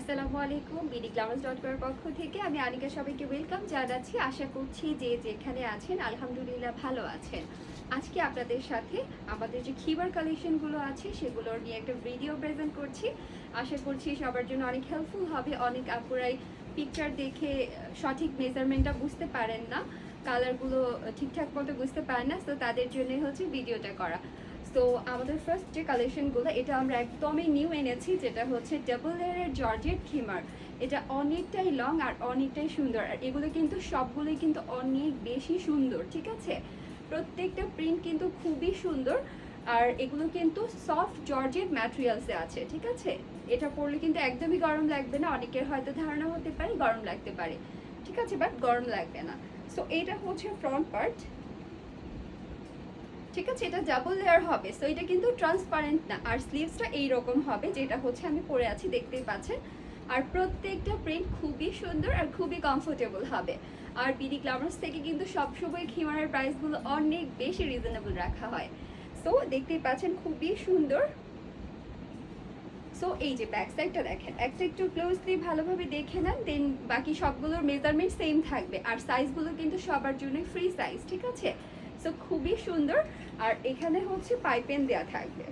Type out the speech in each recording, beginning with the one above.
আসসালামু আলাইকুম, bdglamorous.com এর পক্ষ থেকে আমি আনিকা সবাইকে ওয়েলকাম জানাচ্ছি। আশা করছি যে যেখানে আছেন আলহামদুলিল্লাহ ভালো আছেন। আজকে আপনাদের সাথে আমাদের যে খিবার কালেকশনগুলো আছে সেগুলোর নিয়ে একটা ভিডিও প্রেজেন্ট করছি। আশা করছি সবার জন্য অনেক হেল্পফুল হবে। অনেক আপুরাই পিকচার দেখে সঠিক মেজারমেন্টটা বুঝতে পারেন না, কালারগুলো ঠিকঠাক মতো বুঝতে পারেন না, তো তাদের জন্যই হচ্ছে ভিডিওটা করা। তো আমাদের ফার্স্ট যে কালেকশনগুলো, এটা আমরা একদমই নিউ এনেছি, যেটা হচ্ছে ডাবল লেয়ারের জর্জেট খিমার। এটা অনেকটাই লং আর অনেকটাই সুন্দর, আর এগুলো কিন্তু সবগুলোই কিন্তু অনেক বেশি সুন্দর। ঠিক আছে, প্রত্যেকটা প্রিন্ট কিন্তু খুবই সুন্দর, আর এগুলো কিন্তু সফট জর্জেট ম্যাটেরিয়ালসে আছে। ঠিক আছে, এটা পরলে কিন্তু একদমই গরম লাগবে না। অনেকের হয়তো ধারণা হতে পারে গরম লাগতে পারে, ঠিক আছে, বাট গরম লাগবে না। সো এটা হচ্ছে ফ্রন্ট পার্ট। ঠিক আছে, এটা ডাবল লেয়ার হবে, সো এটা কিন্তু ট্রান্সপারেন্ট না। আর স্লিভসটা এইরকম হবে, যেটা হচ্ছে আমি পরে আছি, দেখতেই পাচ্ছেন। আর প্রত্যেকটা প্রিন্ট খুবই সুন্দর আর খুবই কমফোর্টেবল হবে। আর বিডি গ্ল্যামারস থেকে কিন্তু সবসময় খিমারের প্রাইসগুলো অনেক বেশি রিজনেবল রাখা হয়। সো দেখতেই পাচ্ছেন খুবই সুন্দর। সো এই যে ব্যাক সাইডটা দেখেন, একটা একটু ক্লোজলি ভালোভাবে দেখে নেন, দেন বাকি সবগুলোর মেজারমেন্ট সেম থাকবে। আর সাইজগুলো কিন্তু সবার জন্য ফ্রি সাইজ। ঠিক আছে, সো খুবই সুন্দর। আর এখানে হচ্ছে পাইপেন দেওয়া থাকবে,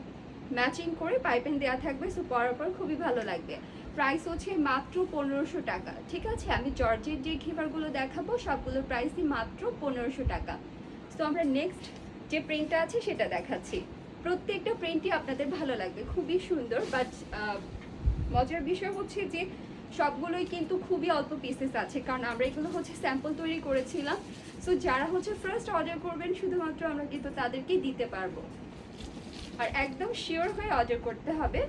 ম্যাচিং করে পাইপেন দেওয়া থাকবে, সো পরার পর খুবই ভালো লাগবে। প্রাইস হচ্ছে মাত্র 1500 টাকা। ঠিক আছে, আমি জর্জের যে খিবারগুলো দেখাবো সবগুলোর প্রাইসই মাত্র 1500 টাকা। সো আমরা নেক্সট যে প্রিন্টটা আছে সেটা দেখাচ্ছি। প্রত্যেকটা প্রিন্টই আপনাদের ভালো লাগবে, খুবই সুন্দর। বাট মজার বিষয় হচ্ছে যে সবগুলোই কিন্তু খুবই অল্প পিসেস আছে, কারণ আমরা এগুলো হচ্ছে স্যাম্পল তৈরি করেছিলাম। সো যারা হচ্ছে ফার্স্ট অর্ডার করবেন শুধুমাত্র আমরা কিন্তু তাদেরকেই দিতে পারবো, আর একদম শিওর হয়ে অর্ডার করতে হবে।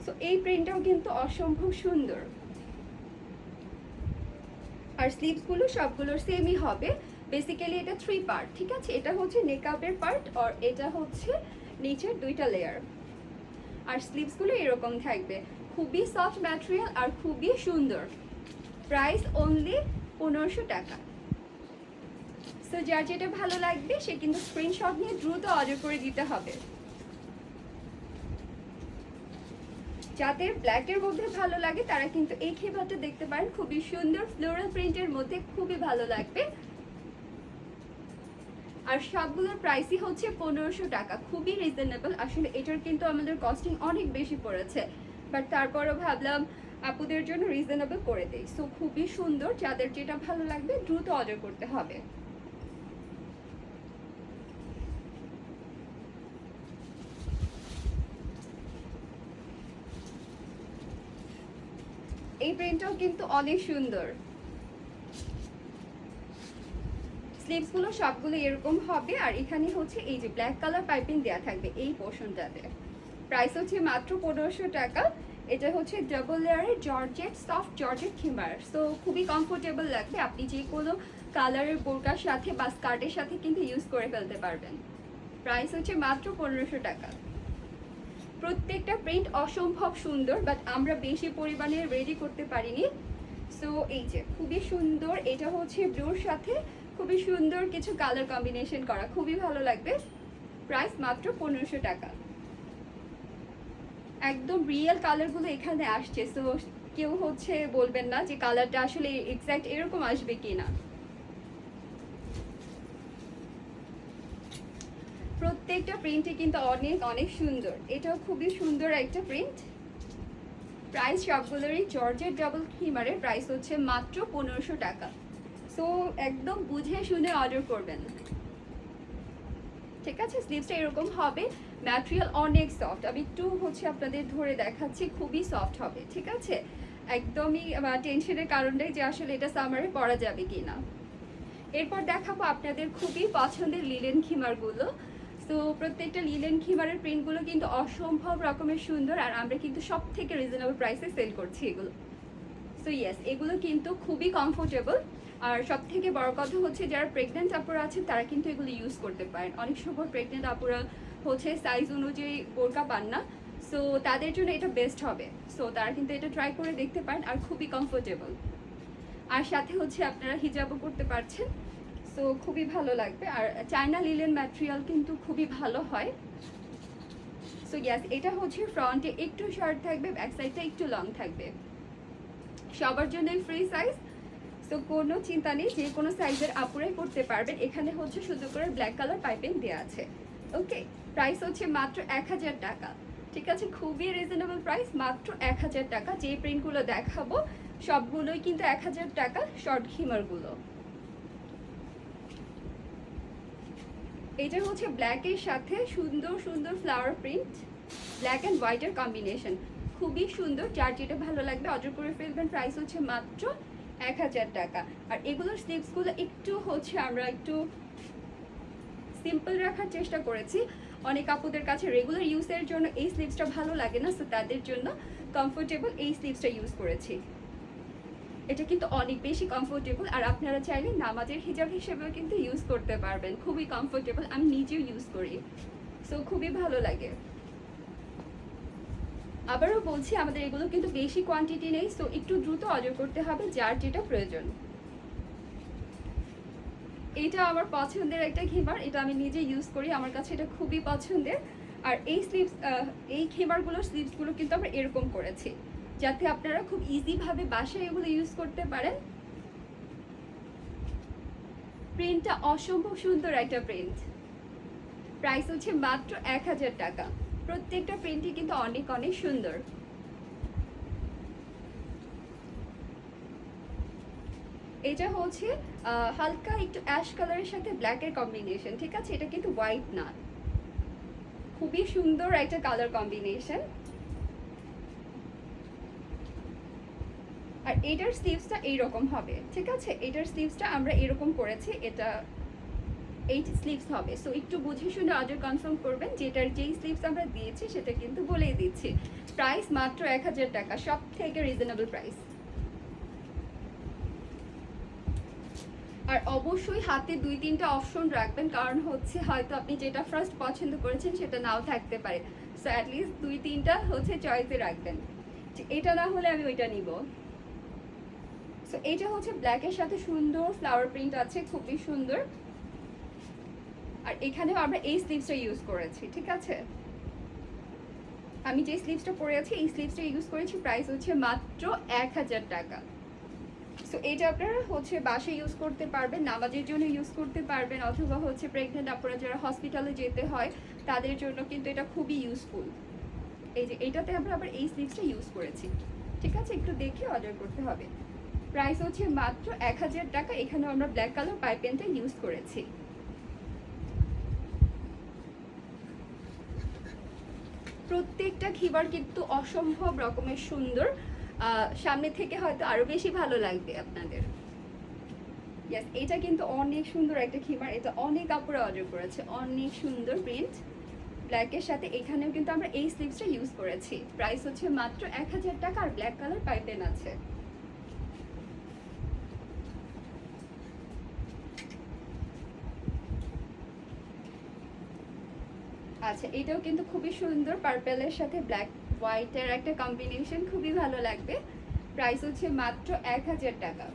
সো এই প্রিন্টটাও কিন্তু অসম্ভব সুন্দর। আর স্লিভসগুলো সবগুলোর সেমই হবে। বেসিক্যালি এটা 3 পার্ট। ঠিক আছে, এটা হচ্ছে নেকআপের পার্ট, আর এটা হচ্ছে নিচের দুইটা লেয়ার। আর স্লিভসগুলো এরকম থাকবে, খুবই সফট ম্যাটেরিয়াল আর খুবই সুন্দর। প্রাইস অনলি 1500 টাকা। সো যার যেটা ভালো লাগবে সে কিন্তু স্ক্রিনশট নিয়ে দ্রুত অর্ডার করে দিতে হবে। যাদের ব্ল্যাকের মধ্যে ভালো লাগে তারা কিন্তু এই খিবারটা দেখতে পারেন, খুবই সুন্দর ফ্লোরাল প্রিন্টের মধ্যে, খুবই ভালো লাগবে। আর সবগুলোর প্রাইসই হচ্ছে 1500 টাকা, খুবই রিজনেবল। আসলে এটার কিন্তু আমাদের কস্টিং অনেক বেশি পড়েছে, বাট তারপরও ভাবলাম আপুদের জন্য রিজনেবল করে দেই। সো খুবই সুন্দর, যাদের যেটা ভালো লাগবে দ্রুত অর্ডার করতে হবে। এই প্রিন্টটাও কিন্তু অনেক সুন্দর। স্লিভসগুলো সবগুলো এরকম হবে, আর এখানে হচ্ছে এই যে ব্ল্যাক কালার পাইপিং দেওয়া থাকবে এই পোর্শনটাতে। প্রাইস হচ্ছে মাত্র 1500 টাকা। এটা হচ্ছে ডাবল লেয়ারের জর্জেট, সফট জর্জেট খিমার। সো খুবই কমফোর্টেবল লাগবে, আপনি যে কোনো কালারের বোরকার সাথে বা স্কার্টের সাথে কিন্তু ইউজ করে ফেলতে পারবেন। প্রাইস হচ্ছে মাত্র 1500 টাকা। প্রত্যেকটা প্রিন্ট অসম্ভব সুন্দর, বাট আমরা বেশি পরিমাণে রেডি করতে পারিনি। সো এই যে খুবই সুন্দর, এটা হচ্ছে ব্লুর সাথে খুবই সুন্দর কিছু কালার কম্বিনেশন করা, খুবই ভালো লাগবে। প্রাইস মাত্র 1500 টাকা। একদম রিয়েল কালারগুলো এখানে আসছে, সো কেউ হচ্ছে বলবেন না যে কালারটা আসলে এক্স্যাক্ট এরকম আসবে কিনা। প্রত্যেকটা প্রিন্টই কিন্তু অনেক অনেক সুন্দর। এটাও খুবই সুন্দর একটা প্রিন্ট। প্রাইস সবগুলোরই জর্জেট ডাবল খিমারের প্রাইস হচ্ছে মাত্র 1500 টাকা। সো একদম বুঝে শুনে অর্ডার করবেন। ঠিক আছে, স্লিভসটা এরকম হবে, ম্যাটেরিয়াল অনেক সফট। আমি একটু হচ্ছে আপনাদের ধরে দেখাচ্ছি, খুবই সফট হবে। ঠিক আছে, একদমই টেনশনের কারণটাই যে আসলে এটা সামারে পরা যাবে কিনা। এরপর দেখাবো আপনাদের খুবই পছন্দের লিলেন খিমারগুলো। তো প্রত্যেকটা লিলেন খিমারের প্রিন্টগুলো কিন্তু অসম্ভব রকমের সুন্দর, আর আমরা কিন্তু সব থেকে রিজনেবল প্রাইসে সেল করছি এগুলো। সো ইয়েস, এগুলো কিন্তু খুবই কমফোর্টেবল। আর সব থেকে বড় কথা হচ্ছে যারা প্রেগনেন্ট আপুরা আছেন তারা কিন্তু এগুলো ইউজ করতে পারেন। অনেক সময় প্রেগনেন্ট আপুরা হচ্ছে সাইজ অনুযায়ী বোরকা পান না, সো তাদের জন্য এটা বেস্ট হবে। সো তারা কিন্তু এটা ট্রাই করে দেখতে পারেন, আর খুবই কমফোর্টেবল। আর সাথে হচ্ছে আপনারা হিজাবও করতে পারছেন, সো খুবই ভালো লাগবে। আর চায়না লিলেন ম্যাটেরিয়াল কিন্তু খুবই ভালো হয়। সো ইয়াস, এটা হচ্ছে ফ্রন্টে একটু শর্ট থাকবে, ব্যাক সাইডটা একটু লং থাকবে, সবার জন্যই ফ্রি সাইজ। তো কোনো চিন্তা নেই, যে কোনো সাইজের আপুরাই করতে পারবেন। এখানে হচ্ছে সুন্দর করে ব্ল্যাক কালার পাইপিং দেওয়া আছে। ওকে, প্রাইস হচ্ছে মাত্র 1000 টাকা। ঠিক আছে, খুবই রিজনেবল প্রাইস, মাত্র 1000 টাকা। যে প্রিন্টগুলো দেখাবো সবগুলোই কিন্তু 1000 টাকা, শর্ট খিমারগুলো। এটা হচ্ছে ব্ল্যাকের সাথে সুন্দর সুন্দর ফ্লাওয়ার প্রিন্ট, ব্ল্যাক অ্যান্ড হোয়াইটের কম্বিনেশন, খুবই সুন্দর। যার যেটা ভালো লাগবে অর্ডার করে ফেলবেন। প্রাইস হচ্ছে মাত্র 1000 টাকা। আর এগুলোর স্লিভসগুলো একটু হচ্ছে আমরা একটু সিম্পল রাখার চেষ্টা করেছি। অনেক আপুদের কাছে রেগুলার ইউজের জন্য এই স্লিভসটা ভালো লাগে না, সো তাদের জন্য কমফোর্টেবল এই স্লিভসটা ইউজ করেছি। এটা কিন্তু অনেক বেশি কমফোর্টেবল, আর আপনারা চাইলে নামাজের হিজাব হিসেবেও কিন্তু ইউজ করতে পারবেন। খুবই কমফোর্টেবল, আমি নিজেও ইউজ করি, সো খুবই ভালো লাগে। আবারও বলছি, আমাদের এগুলো কিন্তু বেশি কোয়ান্টিটি নেই, সো একটু দ্রুত অর্ডার করতে হবে যার যেটা প্রয়োজন। এটা আমার পছন্দের একটা খিমার, এটা আমি নিজে ইউজ করি, আমার কাছে এটা খুবই পছন্দের। আর এই স্লিভস, এই খিমারগুলোর স্লিভসগুলো কিন্তু আমরা এরকম করেছি যাতে আপনারা খুব ইজিভাবে বাসায় এগুলো ইউজ করতে পারেন। প্রিন্টটা অসম্ভব সুন্দর একটা প্রিন্ট। প্রাইস হচ্ছে মাত্র 1000 টাকা। প্রত্যেকটা প্রিন্টই কিন্তু অনেক অনেক সুন্দর। এটা হচ্ছে হালকা একটু অ্যাশ কালারের সাথে ব্ল্যাকের কম্বিনেশন। ঠিক আছে, এটা কিন্তু হোয়াইট না, খুবই সুন্দর একটা কালার কম্বিনেশন। আর এটার স্লিভসটা এইরকম হবে। ঠিক আছে, এটার স্লিভসটা আমরা এরকম করেছি, এটা 8 স্লিভস হবে। সো একটু বুঝে শুনে অর্ডার কনফার্ম করবেন। যেটার যেই স্লিভস আমরা দিয়েছি সেটা কিন্তু বলেই দিচ্ছি। প্রাইস মাত্র 1000 টাকা, সব থেকে রিজনেবল প্রাইস। আর অবশ্যই হাতে 2-3টা অপশন রাখবেন, কারণ হচ্ছে হয়তো আপনি যেটা ফার্স্ট পছন্দ করেছেন সেটা নাও থাকতে পারে। সো অ্যাটলিস্ট 2-3টা হচ্ছে চয়েসে রাখবেন, এটা না হলে আমি ওইটা নিব। সো এটা হচ্ছে ব্ল্যাকের সাথে সুন্দর ফ্লাওয়ার প্রিন্ট আছে, খুবই সুন্দর। আর এখানেও আমরা এই স্লিভসটা ইউজ করেছি। ঠিক আছে, আমি যে স্লিভসটা পরে আছি এই স্লিভসটা ইউজ করেছি। প্রাইস হচ্ছে মাত্র 1000 টাকা। সো এটা আপনারা হচ্ছে বাসে ইউজ করতে পারবেন, নামাজের জন্য ইউজ করতে পারবেন, অথবা হচ্ছে প্রেগনেন্ট আপনারা যারা হসপিটালে যেতে হয় তাদের জন্য কিন্তু এটা খুবই ইউজফুল। এই যে এটাতে আমরা আবার এই স্লিভসটা ইউজ করেছি। ঠিক আছে, একটু দেখে অর্ডার করতে হবে। প্রাইস হচ্ছে মাত্র 1000 টাকা। এখানে আমরা ব্ল্যাক কালার পাইপেনটা ইউজ করেছি। প্রত্যেকটা খিবার কিন্তু অসম্ভব রকমের সুন্দর, সামনে থেকে হয়তো আরো বেশি ভালো লাগবে আপনাদের। ইয়েস, এটা কিন্তু অনেক সুন্দর একটা খিমার, এটা অনেক আপুরা অর্ডার করেছে। অনেক সুন্দর প্রিন্ট ব্ল্যাকের সাথে, এখানেও কিন্তু আমরা এই স্লিভসটা ইউজ করেছি। প্রাইস হচ্ছে মাত্র 1000 টাকা। আর ব্ল্যাক কালার পাইপেন আছে। আচ্ছা, এটাও কিন্তু খুবই সুন্দর, পার্পেলের সাথে ব্ল্যাক হোয়াইটের একটা কম্বিনেশন, খুবই ভালো লাগবে। প্রাইস হচ্ছে মাত্র 1000 টাকা।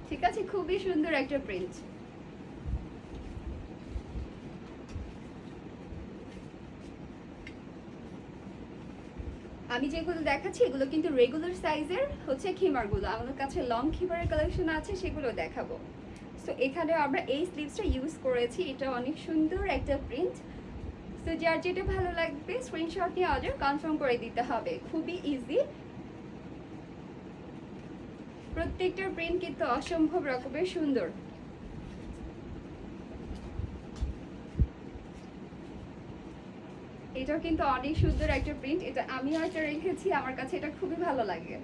ঠিক আছে, খুবই সুন্দর একটা প্রিন্ট। আমি যেগুলো দেখাচ্ছি এগুলো কিন্তু রেগুলার সাইজের হচ্ছে খিমারগুলো। আমার কাছে লং খিমারের কালেকশন আছে, সেগুলো দেখাবো। সো এখানে আমরা এই স্লিভসটা ইউজ করেছি, এটা অনেক সুন্দর একটা প্রিন্ট। সো যার যেটা ভালো লাগবে স্ক্রিনশট নিয়ে অর্ডার কনফার্ম করে দিতে হবে, খুবই ইজি। প্রত্যেকটা প্রিন্ট কিন্তু অসম্ভব রকমের সুন্দর। এটাও কিন্তু অনেক সুন্দর একটা প্রিন্ট, এটা আমি হয়তো রেখেছি, আমার কাছে এটা খুবই ভালো লাগে।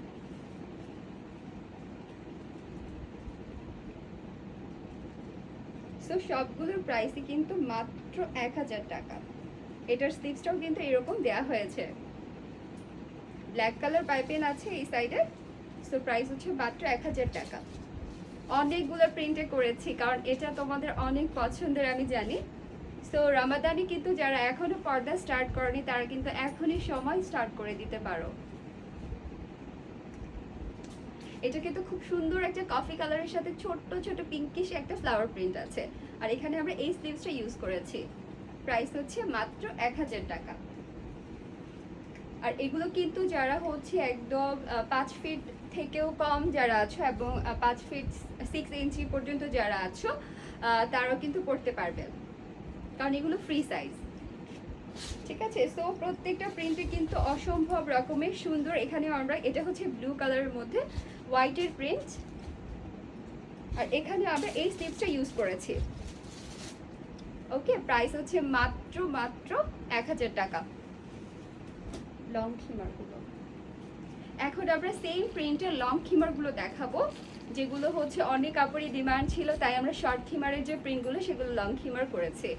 সো সবগুলোর প্রাইসই কিন্তু মাত্র 1000 টাকা। এটার স্লিভসটাও কিন্তু এরকম দেয়া হয়েছে, ব্ল্যাক কালার পাইপেন আছে এই সাইডে। সো প্রাইস হচ্ছে মাত্র 1000 টাকা। অনেকগুলো প্রিন্টে করেছি কারণ এটা তোমাদের অনেক পছন্দের আমি জানি। সো রামাদানি কিন্তু যারা এখনো পর্দা স্টার্ট করেনি তারা কিন্তু এখনই সময় স্টার্ট করে দিতে পারো। এটা কিন্তু খুব সুন্দর একটা কফি কালারের সাথে ছোট্ট ছোট পিঙ্কিশ একটা ফ্লাওয়ার প্রিন্ট আছে। আর এখানে আমরা এই স্লিভসটা ইউজ করেছি। প্রাইস হচ্ছে মাত্র 1000 টাকা। আর এগুলো কিন্তু যারা হচ্ছে একদম 5 ফিট থেকেও কম যারা আছো এবং 5 ফিট 6 ইঞ্চি পর্যন্ত যারা আছো তারাও কিন্তু পড়তে পারবেন, কারণ এগুলো ফ্রি সাইজ। ঠিক আছে, সো প্রত্যেকটা প্রিন্টে কিন্তু অসম্ভব রকমের সুন্দর। এখানে আমরা এটা হচ্ছে ব্লু কালারের মধ্যে হোয়াইটের প্রিন্ট, আর এখানে আমরা এই স্লিপসটা ইউজ করেছি। ওকে, প্রাইস হচ্ছে মাত্র 1000 টাকা। লং খিমারগুলো এখন আমরা সেম প্রিন্টের লং খিমারগুলো দেখাবো, যেগুলো হচ্ছে অনেক কাপড়ের ডিমান্ড ছিল, তাই আমরা শর্ট খিমারের যে প্রিন্টগুলো সেগুলো লং খিমার করেছি।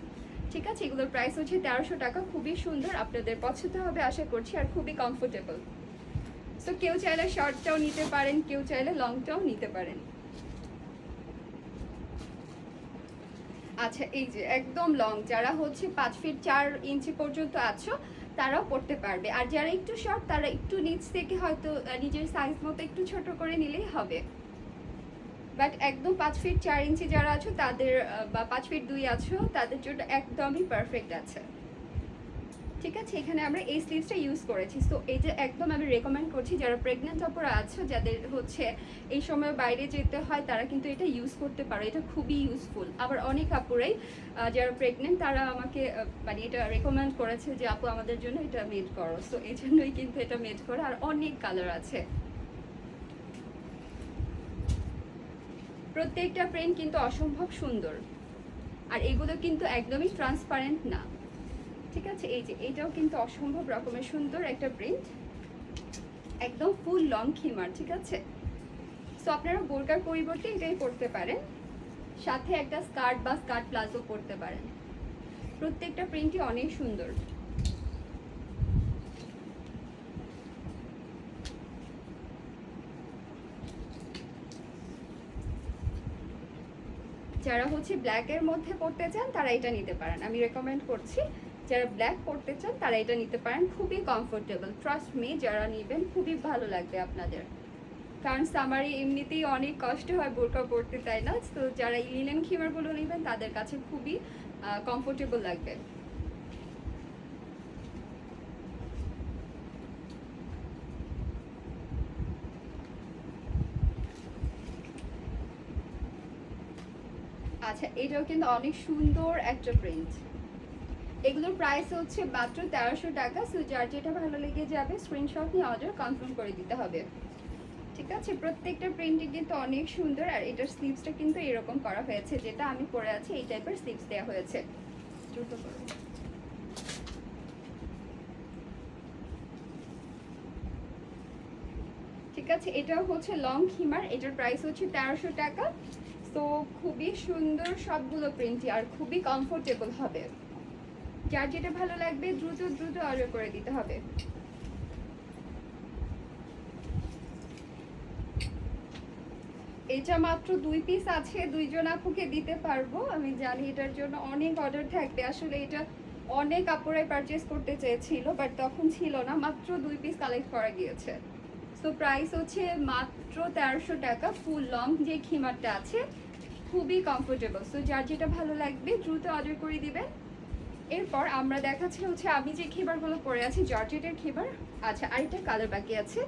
ঠিক আছে, এগুলোর প্রাইস হচ্ছে 1300 টাকা। খুবই সুন্দর, আপনাদের পছন্দ হবে আশা করছি, আর খুবই কমফোর্টেবল। সো কেউ চাইলে শর্টটাও নিতে পারেন, কেউ চাইলে লংটাও নিতে পারেন। আচ্ছা, এই যে একদম লং, যারা হচ্ছে 5 ফিট 4 ইঞ্চি পর্যন্ত আছো তারাও পড়তে পারবে, আর যারা একটু শর্ট তারা একটু নিচ থেকে হয়তো নিজের সাইজ মতো একটু ছোট করে নিলেই হবে। বাট একদম 5 ফিট 4 ইঞ্চি যারা আছো তাদের, বা 5 ফিট 2 আছো তাদের জন্য একদমই পারফেক্ট আছে। ঠিক আছে, এখানে আমরা এই স্লিভসটা ইউজ করেছি। সো এই যে একদম আমি রেকমেন্ড করছি, যারা প্রেগনেন্ট অপরা আছো, যাদের হচ্ছে এই সময় বাইরে যেতে হয়, তারা কিন্তু এটা ইউজ করতে পারো। এটা খুবই ইউজফুল। আবার অনেক আপুরাই যারা প্রেগনেন্ট তারা আমাকে মানে এটা রেকমেন্ড করেছে যে আপু আমাদের জন্য এটা মেড করো। সো এই জন্যই কিন্তু এটা মেড করা, আর অনেক কালার আছে। প্রত্যেকটা প্রিন্ট কিন্তু অসম্ভব সুন্দর, আর এগুলো কিন্তু একদমই ট্রান্সপারেন্ট না। ঠিক আছে, এই যে এটাও কিন্তু অসম্ভব রকমের সুন্দর একটা প্রিন্ট, একদম ফুল লং খিমার। ঠিক আছে, সো আপনারা বোরকার পরিবর্তে এটাই পরতে পারেন, সাথে একটা স্কার্ট বা স্কার্ট প্লাজো পরতে পারেন। প্রত্যেকটা প্রিন্টই অনেক সুন্দর। যারা হচ্ছে ব্ল্যাকের মধ্যে পরতে চান তারা এটা নিতে পারেন, আমি রেকমেন্ড করছি। যারা ব্ল্যাক পরতে চান তারা এটা নিতে পারেন, খুবই কমফোর্টেবল। ট্রাস্ট মি, যারা নেবেন খুবই ভালো লাগবে আপনাদের, কারণ সামারে এমনিতেই অনেক কষ্ট হয় বোরকা পরতে, তাই না? তো যারা লিনেন খিমারগুলো নেবেন তাদের কাছে খুবই কমফোর্টেবল লাগবে। আচ্ছা, এটাও কিন্তু অনেক সুন্দর একটা প্রিন্ট। এগুলোর প্রাইস হচ্ছে মাত্র 1300 টাকা। সো যার যেটা ভালো লেগে যাবে স্ক্রিনশট নিয়ে অর্ডার কনফার্ম করে দিতে হবে। ঠিক আছে, প্রত্যেকটা প্রিন্টিং কিন্তু অনেক সুন্দর, আর এটার স্লিভসটা কিন্তু এরকম করা হয়েছে, যেটা আমি পরে আছি এই টাইপের স্লিভস দেওয়া হয়েছে। দ্রুত করো। ঠিক আছে, এটাও হচ্ছে লং খিমার, এটার প্রাইস হচ্ছে 1300 টাকা। তো খুবই সুন্দর সবগুলো প্রিন্টই, আর খুবই কমফোর্টেবল হবে। যার যেটা ভালো লাগবে দ্রুত অর্ডার করে দিতে হবে। এটা মাত্র 2 পিস আছে, 2 জন আপুকে দিতে পারবো। আমি জানি এটার জন্য অনেক অর্ডার থাকবে, আসলে এটা অনেক আপুরাই পারচেস করতে চেয়েছিল, বাট তখন ছিল না, মাত্র 2 পিস কালেক্ট করা গিয়েছে। সো প্রাইস হচ্ছে মাত্র 1300 টাকা। ফুল লং যে খিমারটা আছে খুবই কমফোর্টেবল। সো যার যেটা ভালো লাগবে দ্রুত অর্ডার করে দিবেন। এরপর আমরা দেখাচ্ছি হচ্ছে আমি যে খিমারগুলো পরে আছি জর্জেটের খিমার। আচ্ছা, আরেকটা কালার বাকি আছে।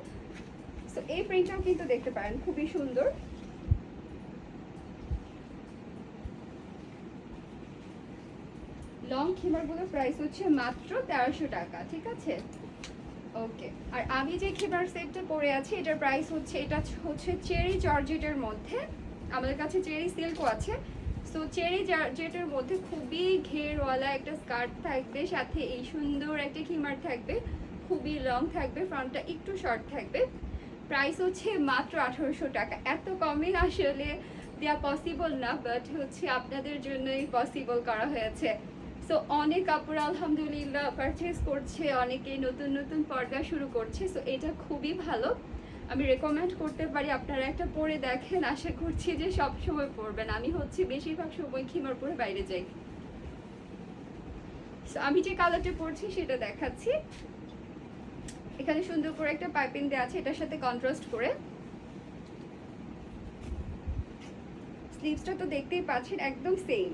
সো এই প্রিন্টটাও কিন্তু দেখতে পারেন, খুবই সুন্দর। লং খিমারগুলোর প্রাইস হচ্ছে মাত্র 1300 টাকা। ঠিক আছে, ওকে। আর আমি যে খিমার সেটটা পরে আছি এটার প্রাইস হচ্ছে, এটা হচ্ছে চেরি জর্জেটের মধ্যে, আমাদের কাছে চেরি সিল্কও আছে। সো চেরি জর্জেটের মধ্যে খুবই ঘেরওয়ালা একটা স্কার্ট থাকবে, সাথে এই সুন্দর একটা খিমার থাকবে, খুবই লং থাকবে, ফ্রন্টটা একটু শর্ট থাকবে। প্রাইস হচ্ছে মাত্র 1800 টাকা। এত কমে আসলে দেওয়া পসিবল না, বাট হচ্ছে আপনাদের জন্যই পসিবল করা হয়েছে। সো অনেক কাপড় আলহামদুলিল্লাহ পারচেস করছে, অনেকেই নতুন পর্দা শুরু করছে। সো এটা খুবই ভালো, আমি রেকমেন্ড করতে পারি আপনারা একটা পরে দেখেন। আশা করছি যে সব সময় পরবেন। আমি হচ্ছে বেশিরভাগ সময় খিমার পরে বাইরে যাই। সো আমি যে কালারটা পরছি সেটা দেখাচ্ছি। এখানে সুন্দর করে একটা পাইপিং দেওয়া আছে, এটার সাথে কন্ট্রাস্ট করে। স্লিভসটা তো দেখতেই পাচ্ছেন একদম সেম।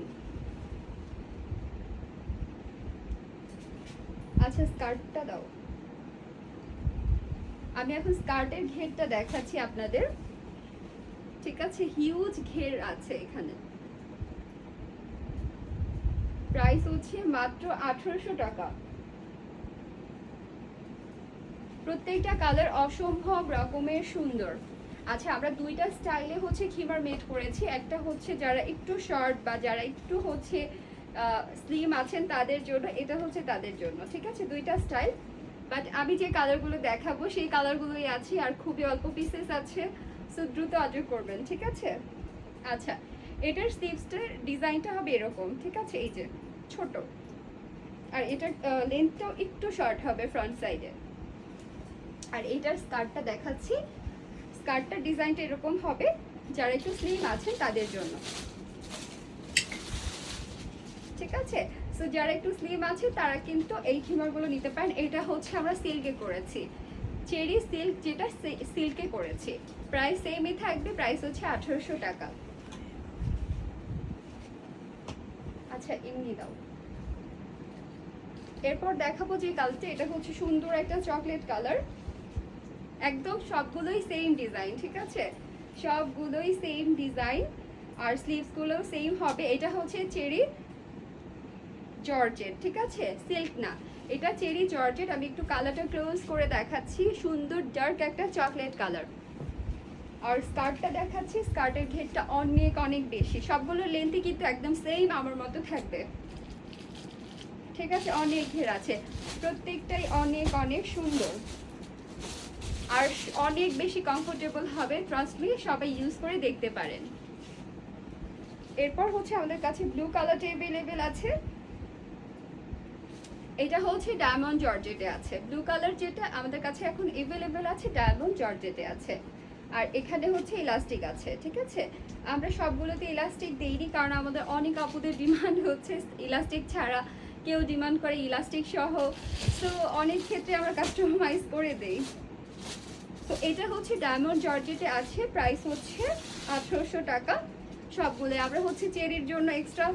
আচ্ছা স্কার্টটা দাও, আমি এখন স্কার্টের ঘেরটা দেখাচ্ছি আপনাদের। ঠিক আছে, হিউজ ঘের আছে এখানে। প্রাইস হচ্ছে মাত্র 1800 টাকা। প্রত্যেকটা কালার অসম্ভব রকমের সুন্দর। আচ্ছা, আমরা দুইটা স্টাইলে হচ্ছে খিমার মেড করেছি। একটা হচ্ছে যারা একটু শর্ট বা যারা একটু হচ্ছে স্লিম আছেন তাদের জন্য, এটা হচ্ছে তাদের জন্য। ঠিক আছে, দুইটা স্টাইল। বাট আমি যে কালারগুলো দেখাবো সেই কালারগুলোই আছে, আর খুবই অল্প পিসেস আছে, সো দ্রুত অর্ডার করবেন। ঠিক আছে। আচ্ছা, এটার স্লিভসটার ডিজাইনটা হবে এরকম। ঠিক আছে, এই যে ছোট, আর এটার লেন্থটাও একটু শর্ট হবে ফ্রন্ট সাইডে। আর এটার স্কার্টটা দেখাচ্ছি, স্কার্টটার ডিজাইনটা এরকম হবে, যারা একটু স্লিম আছেন তাদের জন্য। ঠিক আছে, সো যারা একটু স্লিম আছে তারা কিন্তু এই খিমারগুলো নিতে পারেন। এটা হচ্ছে আমরা সিল্কে করেছি, চেরি সিল্ক, যেটা সিল্কে করেছি। প্রাইস সেমই থাকবে, প্রাইস হচ্ছে 1800 টাকা। আচ্ছা, এমনি দাও। এরপর দেখাবো যে কালারটা, এটা হচ্ছে সুন্দর একটা চকলেট কালার। একদম সবগুলোই সেম ডিজাইন। ঠিক আছে, সবগুলোই সেম ডিজাইন, আর স্লিভসগুলোও সেম হবে। এটা হচ্ছে চেরি জর্জেট। ঠিক আছে, সিল্ক না, এটা চেরি জর্জেট। আমি একটু কালারটা ক্লোজ করে দেখাচ্ছি, সুন্দর ডার্ক একটা চকলেট কালার। আর স্কার্টটা দেখাচ্ছি, স্কার্টের ঘেরটা অনেক অনেক বেশি। সবগুলোর লেন্থই কিন্তু একদম সেম আমার মতো থাকবে। ঠিক আছে, অনেক ঘের আছে, প্রত্যেকটাই অনেক অনেক সুন্দর আর অনেক বেশি কমফোর্টেবল হবে। ট্রাস্ট মি, সবাই ইউজ করে দেখতে পারেন। এরপর হচ্ছে আমাদের কাছে ব্লু কালারটা অ্যাভেলেবেল আছে। এটা হচ্ছে ডায়মন্ড জর্জেটে আছে। ব্লু কালার যেটা আমাদের কাছে এখন অ্যাভেলেবেল আছে, ডায়মন্ড জর্জেটে আছে। আর এখানে হচ্ছে ইলাস্টিক আছে। ঠিক আছে, আমরা সবগুলোতে ইলাস্টিক দেইনি, কারণ আমাদের অনেক আপুদের ডিমান্ড হচ্ছে ইলাস্টিক ছাড়া, কেউ ডিমান্ড করে ইলাস্টিক সহ। তো অনেক ক্ষেত্রে আমরা কাস্টমাইজ করে দেই। তো এটা হচ্ছে ডায়মন্ড জর্জেটে আছে, প্রাইস হচ্ছে 1800 টাকা সবগুলো। আমরা হচ্ছে চেরির জন্য এক্সট্রা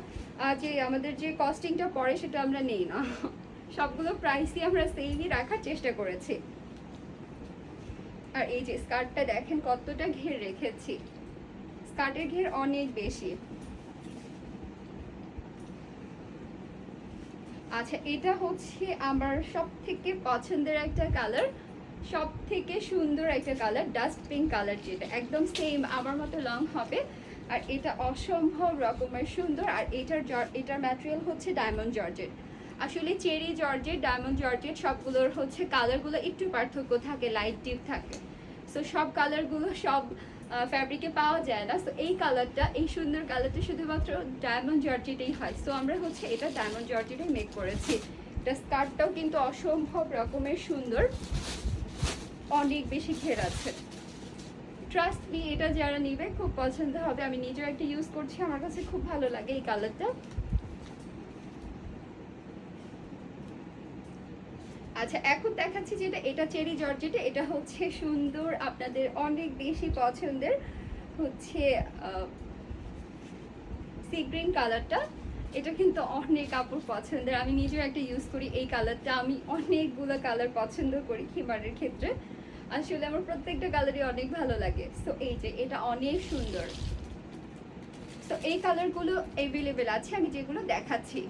যে আমাদের যে কস্টিংটা পড়ে সেটা আমরা নেই না, সবগুলো প্রাইসই আমরা সেমই রাখার চেষ্টা করেছি। আর এই যে স্কার্টটা দেখেন কতটা ঘের রেখেছি, স্কার্টের ঘের অনেক বেশি। আচ্ছা, এটা হচ্ছে আমার সব থেকে পছন্দের একটা কালার, সব থেকে সুন্দর একটা কালার, ডাস্ট পিঙ্ক কালার, যেটা একদম সেম আমার মতো লং হবে। আর এটা অসম্ভব রকমের সুন্দর। আর এটার ম্যাটেরিয়াল হচ্ছে ডায়মন্ড জর্জেট। আসলে চেরি জর্জেট, ডায়মন্ড জর্জেট সবগুলোর হচ্ছে কালারগুলো একটু পার্থক্য থাকে, লাইট ডিপ থাকে। সো সব কালারগুলো সব ফ্যাব্রিকে পাওয়া যায় না। সো এই কালারটা, এই সুন্দর কালারটা শুধুমাত্র ডায়মন্ড জর্জেটেই হয়। সো আমরা হচ্ছে এটা ডায়মন্ড জর্জেটেই মেক করেছি। এটা স্কার্টটাও কিন্তু অসম্ভব রকমের সুন্দর, অনেক বেশি ঘের আছে। ট্রাস্ট মি, এটা যারা নিবে খুব পছন্দ হবে। আমি নিজেও একটা ইউজ করছি, আমার কাছে খুব ভালো লাগে এই কালারটা। আচ্ছা, এখন দেখাচ্ছি যেটা, এটা চেরি জর্জেটে। এটা হচ্ছে সুন্দর, আপনাদের অনেক বেশি পছন্দের হচ্ছে সি গ্রিন কালারটা। এটা কিন্তু অনেক কাপড় পছন্দের, আমি নিজেও একটা ইউজ করি এই কালারটা। আমি অনেকগুলো কালার পছন্দ করি খিমারের ক্ষেত্রে, আসলে আমার প্রত্যেকটা কালারই অনেক ভালো লাগে। সো এই যে এটা অনেক সুন্দর। তো এই কালারগুলো অ্যাভেলেবেল আছে, আমি যেগুলো দেখাচ্ছি।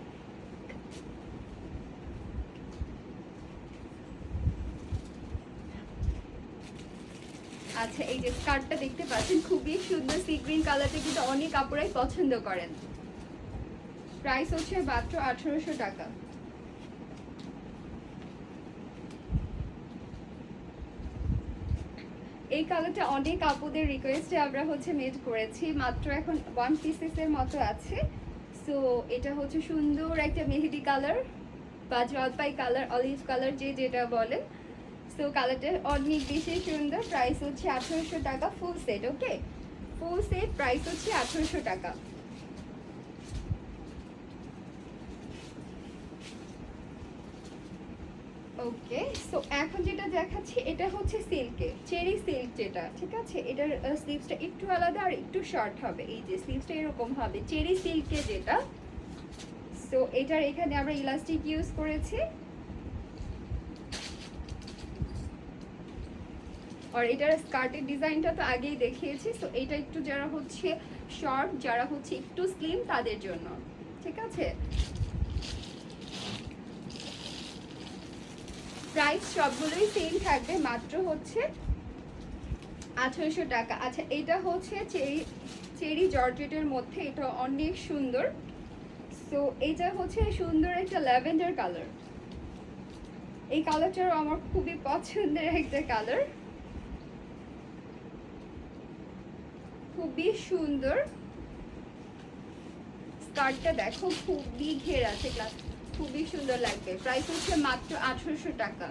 আচ্ছা, এই যে স্কার্টটা দেখতে পাচ্ছেন, খুবই সুন্দর সি গ্রিন কালারটা, কিন্তু অনেক কাপড়াই পছন্দ করেন। প্রাইস হচ্ছে মাত্র 1800 টাকা। এই কালারটা অনেক আপুদের রিকোয়েস্টে আমরা হচ্ছে মেড করেছি, মাত্র এখন 1 পিসেসের মতো আছে। সো এটা হচ্ছে সুন্দর একটা মেহেদি কালার বা জলপাই কালার, অলিভ কালার, যে যেটা বলেন। সো কালারটা অনেক বেশি সুন্দর। প্রাইস হচ্ছে 1800 টাকা ফুল সেট। ওকে, ফুল সেট প্রাইস হচ্ছে 1800 টাকা। ওকে, সো এখন যেটা দেখাচ্ছি এটা হচ্ছে সিল্কে, চেরি সিল্ক যেটা। ঠিক আছে, এটার স্লিভসটা একটু আলাদা আর একটু শর্ট হবে। এই যে স্লিভসটা এরকম হবে চেরি সিল্কে যেটা। সো এটার এখানে আমরা ইলাস্টিক ইউজ করেছি। আর এটার স্কার্টের ডিজাইনটা তো আগেই দেখিয়েছি। সো এটা একটু যারা হচ্ছে শর্ট, যারা হচ্ছে একটু স্লিম তাদের জন্য, ঠিক আছে। প্রাইস সবগুলোই সেম থাকবে, মাত্র হচ্ছে 1800 টাকা। আচ্ছা এটা হচ্ছে চেরি জর্জেটের মধ্যে, এটা অনেক সুন্দর। সো এটা হচ্ছে সুন্দর একটা ল্যাভেন্ডার কালার। এই কালারটাও আমার খুবই পছন্দের একটা কালার, খুবই সুন্দর। স্কার্টটা দেখো খুবই ঘের আছে, খুবই সুন্দর লাগবে। প্রাইস হচ্ছে মাত্র 1800 টাকা।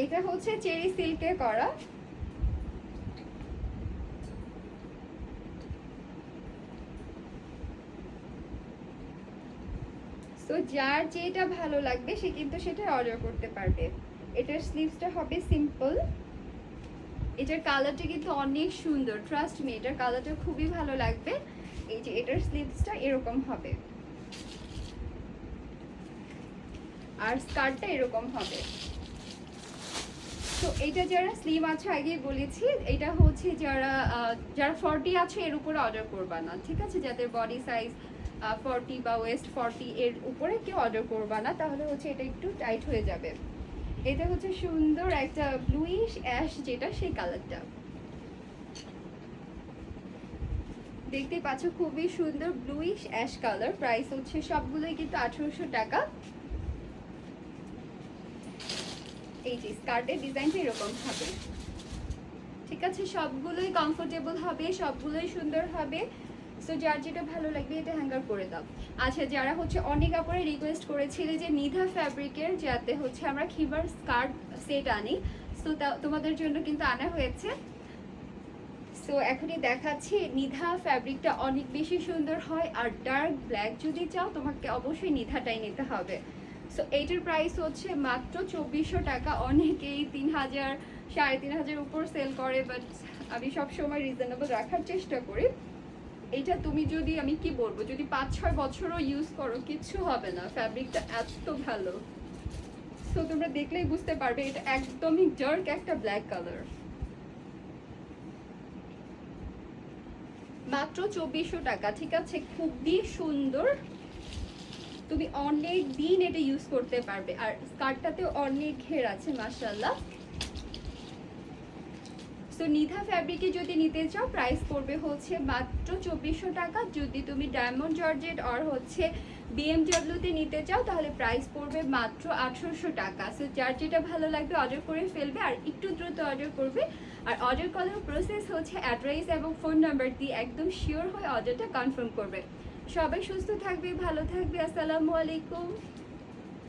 এটা হচ্ছে চেরি সিল্কে করা, তো যার যেটা ভালো লাগবে সে কিন্তু সেটা অর্ডার করতে পারবে। এটার স্লিভসটা হবে সিম্পল। এটার কালারটা কিন্তু অনেক সুন্দর, ট্রাস্ট মি, এটার কালারটা খুবই ভালো লাগবে। এই যে এটার স্লিভসটা এরকম হবে আর স্কার্টটা এরকম হবে। তো এটা যারা স্লিম আছে আগেই বলেছি, এটা হচ্ছে যারা যারা 40 আছে এর উপরে অর্ডার করবা না, ঠিক আছে। যাদের বডি সাইজ 40 বা ওয়েস্ট 40 এর উপরে কেউ অর্ডার করবা না, তাহলে হচ্ছে এটা একটু টাইট হয়ে যাবে। এটা হচ্ছে সুন্দর একটা ব্লুইশ অ্যাশ, যেটা সেই কালারটা দেখতে পাচ্ছ, খুবই সুন্দর ব্লুইশ অ্যাশ কালার। প্রাইস হচ্ছে সবগুলোই কিন্তু 1800 টাকা। এই যে স্কার্টের ডিজাইনটা এরকম হবে, ঠিক আছে। সবগুলোই কমফোর্টেবল হবে, সবগুলোই সুন্দর হবে। সো যার যেটা ভালো লাগবে এটা হ্যাঙ্গার করে দাও। আচ্ছা যারা হচ্ছে অনেক আপুরা রিকোয়েস্ট করেছিলে যে নিধা ফ্যাব্রিকের যাতে হচ্ছে আমরা খিবার স্কার্ট সেট আনি, সো তোমাদের জন্য কিন্তু আনা হয়েছে। সো এখনই দেখাচ্ছি। নিধা ফ্যাব্রিকটা অনেক বেশি সুন্দর হয়, আর ডার্ক ব্ল্যাক যদি চাও তোমাকে অবশ্যই নিধাটাই নিতে হবে। সো এইটার প্রাইস হচ্ছে মাত্র 2400 টাকা। অনেকেই 3000 3500 উপর সেল করে, বাট আমি সবসময় রিজনেবল রাখার চেষ্টা করি। এটা তুমি যদি, আমি কি বলবো, যদি 5-6 বছরও ইউজ করো কিচ্ছু হবে না, ফ্যাব্রিকটা এত ভালো। সো তোমরা দেখলেই বুঝতে পারবে, এটা একদমই ডার্ক একটা ব্ল্যাক কালার। মাত্র 2400 টাকা, ঠিক আছে। খুবই সুন্দর, তুমি অনেক দিন এটা ইউজ করতে পারবে। আর স্কার্টটাতে অনেক ঘের আছে মাশাআল্লাহ। সো নিধা ফ্যাব্রিকে যদি নিতে চাও প্রাইস পড়বে হচ্ছে মাত্র 2400 টাকা। যদি তুমি ডায়মন্ড জর্জেট আর হচ্ছে বিএমডব্লিউতে নিতে চাও তাহলে প্রাইস পড়বে মাত্র 1800 টাকা। সো যার যেটা ভালো লাগবে অর্ডার করে ফেলবে, আর একটু দ্রুত অর্ডার করবে। আর অর্ডার করার প্রসেস হচ্ছে অ্যাড্রেস এবং ফোন নাম্বার দিয়ে একদম শিওর হয়ে অর্ডারটা কনফার্ম করবে। সবাই সুস্থ থাকবে, ভালো থাকবে। আসসালামু আলাইকুম।